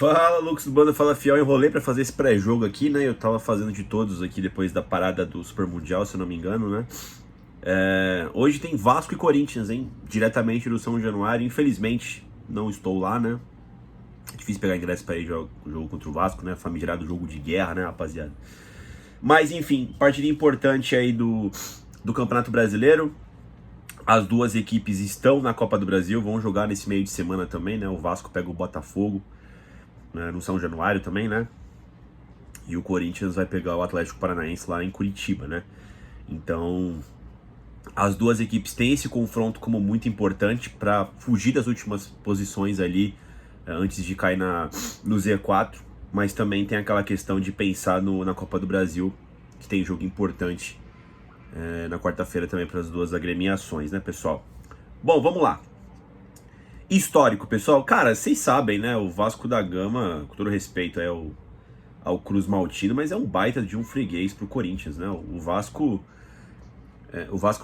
Fala, Lucas do Banda, fala Fiel. Enrolei pra fazer esse pré-jogo aqui, né? Eu tava fazendo de todos aqui depois da parada do Super Mundial, se eu não me engano, né? Hoje tem Vasco e Corinthians, hein? Diretamente do São Januário. Infelizmente, não estou lá, né? É difícil pegar ingresso pra ir jogo contra o Vasco, né? Famigerado jogo de guerra, né, rapaziada? Mas, enfim, partida importante aí do Campeonato Brasileiro. As duas equipes estão na Copa do Brasil, vão jogar nesse meio de semana também, né? O Vasco pega o Botafogo, né, no São Januário também, né? E o Corinthians vai pegar o Atlético Paranaense lá em Curitiba, né? Então, as duas equipes têm esse confronto como muito importante para fugir das últimas posições ali, antes de cair no Z4, mas também tem aquela questão de pensar na Copa do Brasil, que tem jogo importante na quarta-feira também para as duas agremiações, né, pessoal? Bom, vamos lá. Histórico, pessoal. Cara, vocês sabem, né? O Vasco da Gama, com todo respeito ao Cruz Maltino, mas é um baita de um freguês pro Corinthians, né? O Vasco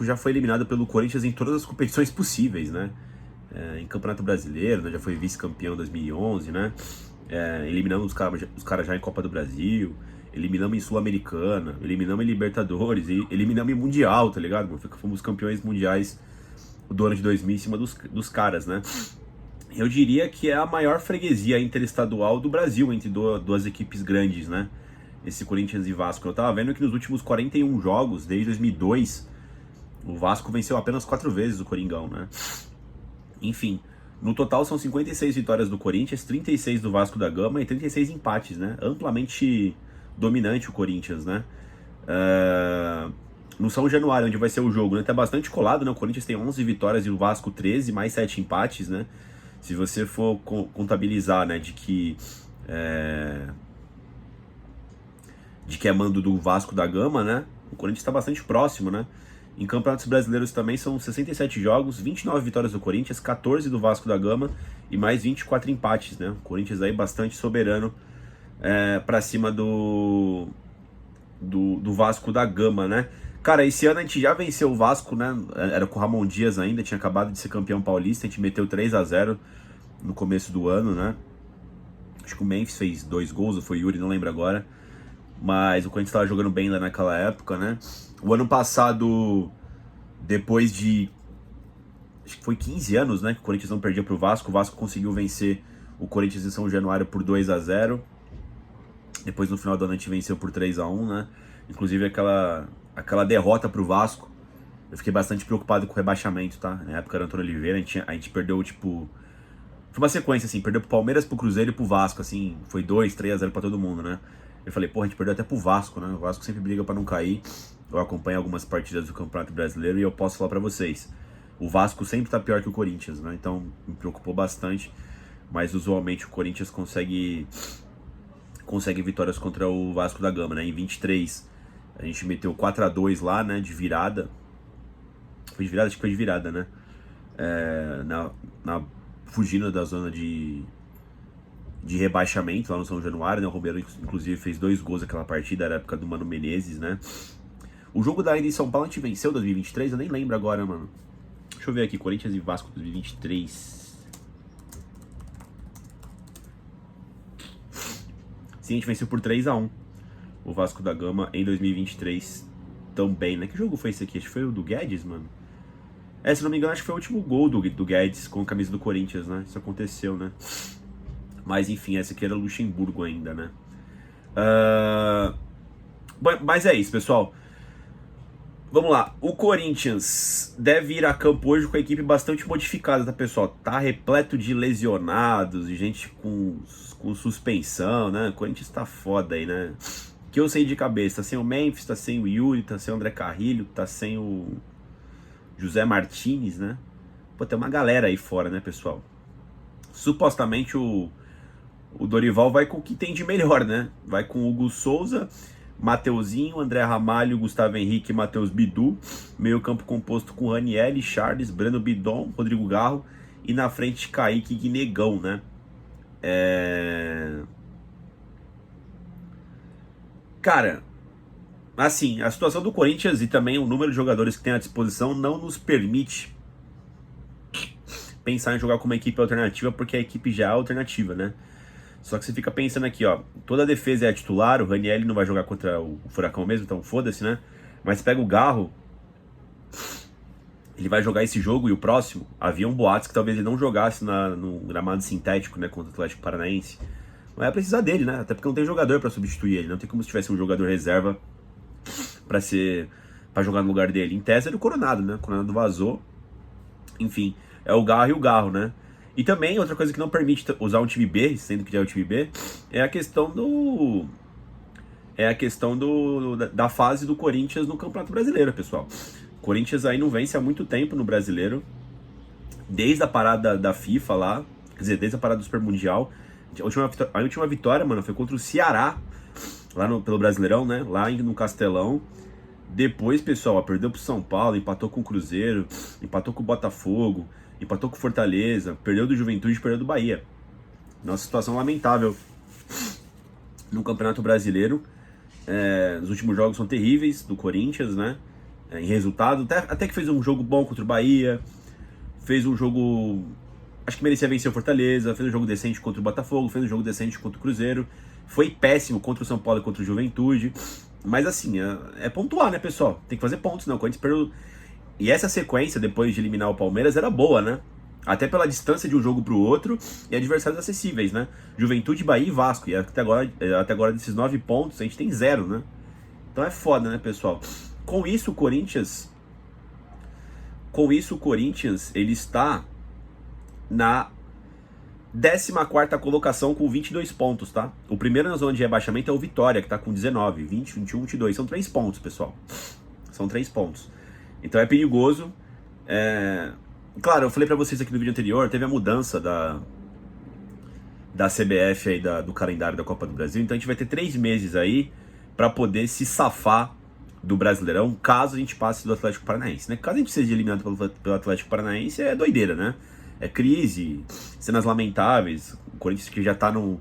já foi eliminado pelo Corinthians em todas as competições possíveis, né? Em Campeonato Brasileiro, né? Já foi vice-campeão em 2011, né? Eliminamos os caras já em Copa do Brasil, eliminamos em Sul-Americana, eliminamos em Libertadores, e eliminamos em Mundial, tá ligado? Fomos campeões mundiais do ano de 2000 em cima dos caras, né? Eu diria que é a maior freguesia interestadual do Brasil entre duas equipes grandes, né? Esse Corinthians e Vasco. Eu tava vendo que nos últimos 41 jogos, desde 2002, o Vasco venceu apenas 4 vezes o Coringão, né? Enfim, no total são 56 vitórias do Corinthians, 36 do Vasco da Gama e 36 empates, né? Amplamente dominante o Corinthians, né? No São Januário, onde vai ser o jogo, né? Tá bastante colado, né? O Corinthians tem 11 vitórias e o Vasco 13, mais 7 empates, né? Se você for contabilizar, né, de que é mando do Vasco da Gama, né? O Corinthians está bastante próximo, né? Em campeonatos brasileiros também são 67 jogos, 29 vitórias do Corinthians, 14 do Vasco da Gama e mais 24 empates, né? O Corinthians aí bastante soberano para cima do Vasco da Gama, né? Cara, esse ano a gente já venceu o Vasco, né? Era com o Ramon Dias ainda, tinha acabado de ser campeão paulista, a gente meteu 3-0 no começo do ano, né? Acho que o Memphis fez 2 gols, ou foi o Yuri, não lembro agora. Mas o Corinthians estava jogando bem lá naquela época, né? O ano passado, depois de, acho que foi 15 anos, né, que o Corinthians não perdia pro Vasco, o Vasco conseguiu vencer o Corinthians em São Januário por 2-0. Depois no final do ano a gente venceu por 3-1, né? Inclusive aquela derrota pro Vasco, eu fiquei bastante preocupado com o rebaixamento, tá? Na época era Antônio Oliveira, a gente perdeu, tipo... Foi uma sequência, assim, perdeu pro Palmeiras, pro Cruzeiro e pro Vasco, assim, foi 2-3-0 pra todo mundo, né? Eu falei, porra, a gente perdeu até pro Vasco, né? O Vasco sempre briga pra não cair. Eu acompanho algumas partidas do Campeonato Brasileiro e eu posso falar pra vocês. O Vasco sempre tá pior que o Corinthians, né? Então me preocupou bastante. Mas usualmente o Corinthians consegue vitórias contra o Vasco da Gama, né? Em 23 a gente meteu 4-2 lá, né? De virada. Foi de virada? Acho que foi de virada, né? Fugindo da zona de rebaixamento lá no São Januário, né? O Romero, inclusive, fez 2 gols naquela partida, era a época do Mano Menezes, né? O jogo da ida em São Paulo a gente venceu em 2023, eu nem lembro agora, mano. Deixa eu ver aqui, Corinthians e Vasco 2023. Sim, a gente venceu por 3-1 o Vasco da Gama em 2023 também, né? Que jogo foi esse aqui? Acho que foi o do Guedes, mano. Se não me engano, acho que foi o último gol do Guedes com a camisa do Corinthians, né? Isso aconteceu, né? Mas enfim, essa aqui era Luxemburgo ainda, né? Mas é isso, pessoal. Vamos lá. O Corinthians deve ir a campo hoje com a equipe bastante modificada, tá, pessoal? Tá repleto de lesionados, de gente com suspensão, né? O Corinthians tá foda aí, né? Que eu sei de cabeça. Tá sem o Memphis, tá sem o Yuri, tá sem o André Carrilho, tá sem o José Martinez, né? Pô, tem uma galera aí fora, né, pessoal? Supostamente o Dorival vai com o que tem de melhor, né? Vai com o Hugo Souza, Mateuzinho, André Ramalho, Gustavo Henrique e Matheus Bidu. Meio campo composto com Ranieri, Charles, Breno Bidon, Rodrigo Garro. E na frente Kaique e Negão, né? Cara, assim, a situação do Corinthians e também o número de jogadores que tem à disposição não nos permite pensar em jogar com uma equipe alternativa, porque a equipe já é alternativa, né? Só que você fica pensando aqui, ó, toda a defesa é a titular, o Ranieri não vai jogar contra o Furacão mesmo, então foda-se, né? Mas pega o Garro, ele vai jogar esse jogo e o próximo. Havia um boatos que talvez ele não jogasse no gramado sintético, né, contra o Atlético Paranaense. Não vai precisar dele, né? Até porque não tem jogador pra substituir ele, não tem como se tivesse um jogador reserva pra jogar no lugar dele. Em tese era o Coronado, né? O Coronado vazou. Enfim, é o Garro e o Garro, né? E também, outra coisa que não permite usar um time B, sendo que já é o time B, é a questão da fase do Corinthians no Campeonato Brasileiro, pessoal. O Corinthians aí não vence há muito tempo no Brasileiro, desde a parada da FIFA lá, quer dizer, desde a parada do Super Mundial. A última vitória, mano, foi contra o Ceará, lá pelo Brasileirão, né? Lá no Castelão. Depois, pessoal, ó, perdeu pro São Paulo, empatou com o Cruzeiro, empatou com o Botafogo, empatou com o Fortaleza, perdeu do Juventude, perdeu do Bahia. Nossa situação lamentável no Campeonato Brasileiro. Os últimos jogos são terríveis do Corinthians, né? Em resultado, até que fez um jogo bom contra o Bahia, fez um jogo, acho que merecia vencer o Fortaleza, fez um jogo decente contra o Botafogo, fez um jogo decente contra o Cruzeiro, foi péssimo contra o São Paulo e contra o Juventude. Mas assim, é pontuar, né, pessoal? Tem que fazer pontos, não. O Corinthians perdeu. E essa sequência, depois de eliminar o Palmeiras, era boa, né? Até pela distância de um jogo pro outro e adversários acessíveis, né? Juventude, Bahia e Vasco. E até agora desses 9 pontos, a gente tem 0, né? Então é foda, né, pessoal? Com isso, o Corinthians, ele está na 14ª colocação com 22 pontos, tá? O primeiro na zona de rebaixamento é o Vitória, que tá com 19, 20, 21, 22. São 3 pontos, pessoal. São 3 pontos. Então é perigoso. Claro, eu falei pra vocês aqui no vídeo anterior, teve a mudança da CBF aí, do calendário da Copa do Brasil. Então a gente vai ter 3 meses aí pra poder se safar do Brasileirão, caso a gente passe do Atlético Paranaense, né? Caso a gente seja eliminado pelo Atlético Paranaense, é doideira, né? É crise, cenas lamentáveis. O Corinthians que já tá no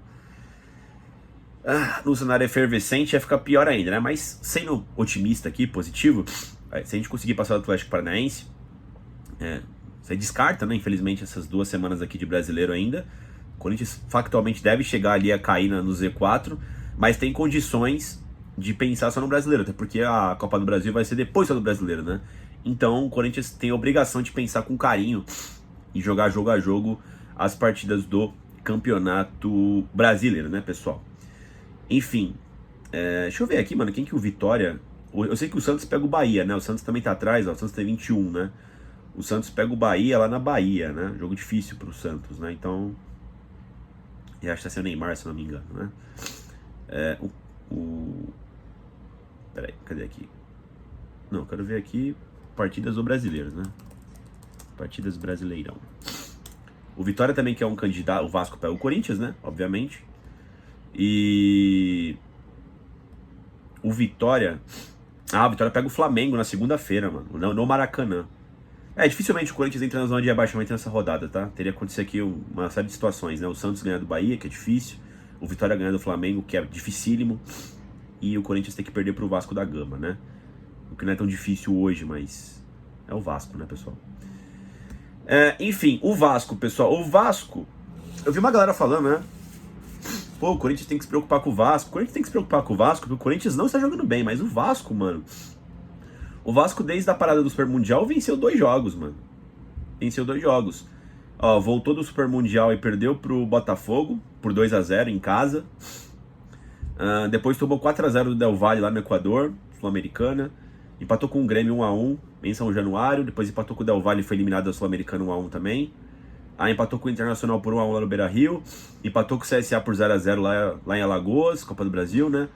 cenário efervescente ia ficar pior ainda, né? Mas sendo otimista aqui, positivo, se a gente conseguir passar do Atlético Paranaense, você descarta, né? Infelizmente, essas 2 semanas aqui de Brasileiro ainda. O Corinthians factualmente deve chegar ali a cair no Z4, mas tem condições de pensar só no Brasileiro, até porque a Copa do Brasil vai ser depois só do Brasileiro, né? Então o Corinthians tem a obrigação de pensar com carinho e jogar jogo a jogo as partidas do Campeonato Brasileiro, né, pessoal? Enfim, deixa eu ver aqui, mano, quem que o Vitória... Eu sei que o Santos pega o Bahia, né? O Santos também tá atrás, ó, o Santos tem 21, né? O Santos pega o Bahia lá na Bahia, né? Jogo difícil pro Santos, né? Então... E acho que tá sendo o Neymar, se não me engano, né? Peraí, cadê aqui? Não, eu quero ver aqui partidas do Brasileiro, né? Partidas Brasileirão. O Vitória também, que é um candidato. O Vasco pega o Corinthians, né? Obviamente. E o Vitória... o Vitória pega o Flamengo na segunda-feira, mano. No Maracanã. Dificilmente o Corinthians entra na zona de rebaixamento nessa rodada, tá? Teria acontecido aqui uma série de situações, né? O Santos ganha do Bahia, que é difícil. O Vitória ganha do Flamengo, que é dificílimo. E o Corinthians tem que perder pro Vasco da Gama, né? O que não é tão difícil hoje, mas... é o Vasco, né, pessoal? Enfim, o Vasco, pessoal. O Vasco... Eu vi uma galera falando, né? Pô, o Corinthians tem que se preocupar com o Vasco. O Corinthians tem que se preocupar com o Vasco, porque o Corinthians não está jogando bem. Mas o Vasco, mano... O Vasco, desde a parada do Super Mundial, venceu 2 jogos, mano. Venceu 2 jogos. Ó, voltou do Super Mundial e perdeu pro Botafogo por 2-0 em casa. Depois tomou 4-0 do Del Valle lá no Equador, Sul-Americana. Empatou com o Grêmio 1-1 em São Januário. Depois empatou com o Del Valle e foi eliminado da Sul-Americana 1-1 também. Aí empatou com o Internacional por 1-1 lá no Beira-Rio. Empatou com o CSA por 0-0 lá em Alagoas, Copa do Brasil, né?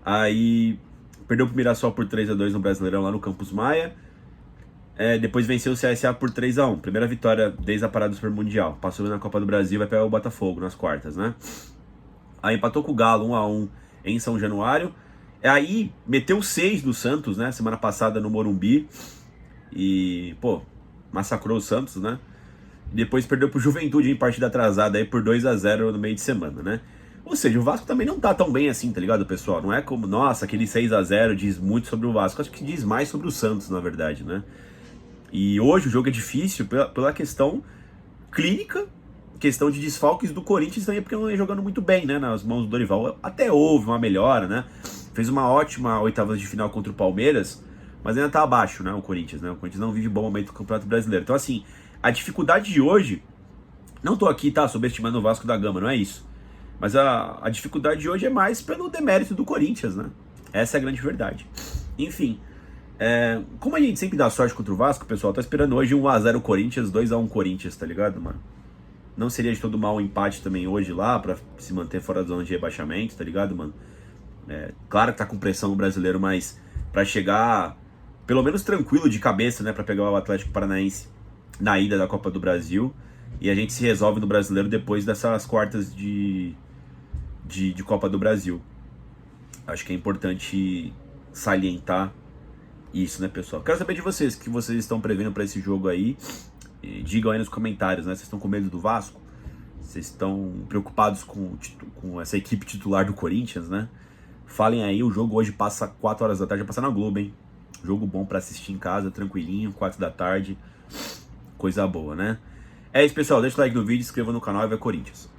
Aí perdeu pro Mirassol por 3-2 no Brasileirão lá no Campus Maia. Depois venceu o CSA por 3-1. Primeira vitória desde a parada do Super Mundial. Passou na Copa do Brasil, vai pegar o Botafogo nas quartas, né? Aí empatou com o Galo 1-1 em São Januário. Aí meteu 6 do Santos, né? Semana passada no Morumbi. E, pô, massacrou o Santos, né? Depois perdeu pro Juventude em partida atrasada aí por 2-0 no meio de semana, né? Ou seja, o Vasco também não tá tão bem assim, tá ligado, pessoal? Não é como, nossa, aquele 6-0 diz muito sobre o Vasco. Acho que diz mais sobre o Santos, na verdade, né? E hoje o jogo é difícil pela questão clínica questão de desfalques do Corinthians também, porque não ia jogando muito bem, né? Nas mãos do Dorival até houve uma melhora, né? Fez uma ótima oitavas de final contra o Palmeiras, mas ainda tá abaixo, né? O Corinthians, né? O Corinthians não vive bom momento do Campeonato Brasileiro. Então, assim, a dificuldade de hoje, não tô aqui, tá, subestimando o Vasco da Gama, não é isso. Mas a dificuldade de hoje é mais pelo demérito do Corinthians, né? Essa é a grande verdade. Enfim, como a gente sempre dá sorte contra o Vasco, pessoal, tô esperando hoje 1x0 Corinthians, 2x1 Corinthians, tá ligado, mano? Não seria de todo mal um empate também hoje lá, pra se manter fora da zona de rebaixamento, tá ligado, mano? Claro que tá com pressão o brasileiro, mas pra chegar pelo menos tranquilo de cabeça, né? Pra pegar o Atlético Paranaense na ida da Copa do Brasil. E a gente se resolve no brasileiro depois dessas quartas de Copa do Brasil. Acho que é importante salientar isso, né, pessoal? Quero saber de vocês, o que vocês estão prevendo para esse jogo aí. E digam aí nos comentários, né? Vocês estão com medo do Vasco? Vocês estão preocupados com essa equipe titular do Corinthians, né? Falem aí, o jogo hoje passa 4 horas da tarde, vai passar na Globo, hein? Jogo bom para assistir em casa, tranquilinho, 4 da tarde. Coisa boa, né? É isso, pessoal. Deixa o like no vídeo, se inscreva no canal e vai Corinthians.